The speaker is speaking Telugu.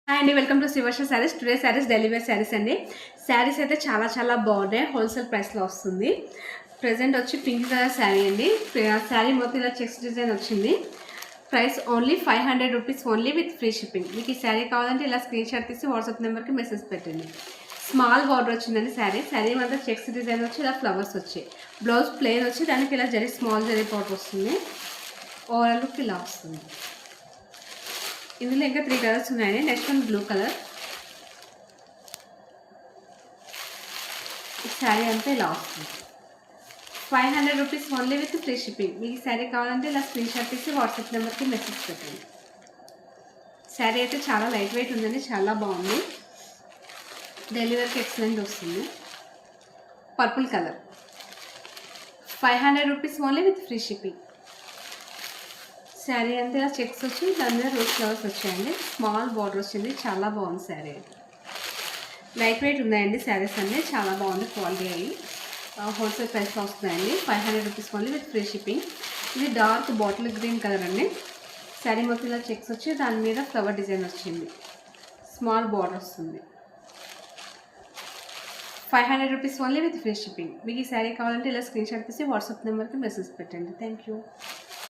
హాయ్ అండి, welcome to Srivarsha saris. Today saris delivery saris అండి. శారీస్ అయితే చాలా బాగున్నాయి. హోల్సేల్ ప్రైస్లో వస్తుంది. ప్రెజెంట్ వచ్చి పింక్ కలర్ శారీ అండి. శారీ మొత్తం ఇలా చెక్స్ డిజైన్ వచ్చింది. Price only 500 rupees only with free shipping. మీకు ఈ శారీ కావాలంటే ఇలా స్క్రీన్ షాట్ తీసి వాట్సాప్ నెంబర్కి మెసేజ్ పెట్టండి. స్మాల్ బార్డర్ వచ్చిందండి. శారీ మొత్తం చెక్స్ డిజైన్ వచ్చి ఇలా ఫ్లవర్స్ వచ్చాయి. బ్లౌజ్ ప్లెయిన్ వచ్చి దానికి ఇలా స్మాల్ జరీ బార్డర్ వస్తుంది. ఓవరాల్ లుక్ ఇలా వస్తుంది. ఇందులో ఇంకా 3 కలర్స్ ఉన్నాయండి. Next one blue colour. ఈ శారీ అంతా ఇలా వస్తుంది. 500 rupees only with free shipping. మీకు ఈ శారీ కావాలంటే ఇలా స్క్రీన్ షాట్ తీసి వాట్సాప్ నెంబర్కి మెసేజ్ పెట్టండి. శారీ అయితే చాలా లైట్ వెయిట్ ఉందండి, చాలా బాగుంది. డెలివరీకి ఎక్సలెంట్ వస్తుంది. Purple colour. 500 rupees only with free shipping. Sari అంతా ఇలా చెక్స్ వచ్చి దాని మీద రోజ్ ఫ్లవర్స్ వచ్చాయండి. స్మాల్ బార్డర్ వచ్చింది. చాలా బాగుంది శారీ. లైట్ వెయిట్ ఉన్నాయండి శారీస్ అన్నీ. చాలా బాగుంది క్వాలిటీ అయ్యి. హోల్సేల్ ప్రైస్లో వస్తున్నాయండి. 500 rupees only with free shipping. ఇది డార్క్ బాటిల్ గ్రీన్ కలర్ అండి. శారీ మొత్తం ఇలా చెక్స్ వచ్చి దాని మీద ఫ్లవర్ డిజైన్ వచ్చింది. స్మాల్ బార్డర్ వస్తుంది. 500 rupees only with free shipping. మీకు ఈ శారీ కావాలంటే ఇలా స్క్రీన్ షాట్ తీసి వాట్సాప్ నెంబర్కి మెసేజ్ పెట్టండి. Thank you.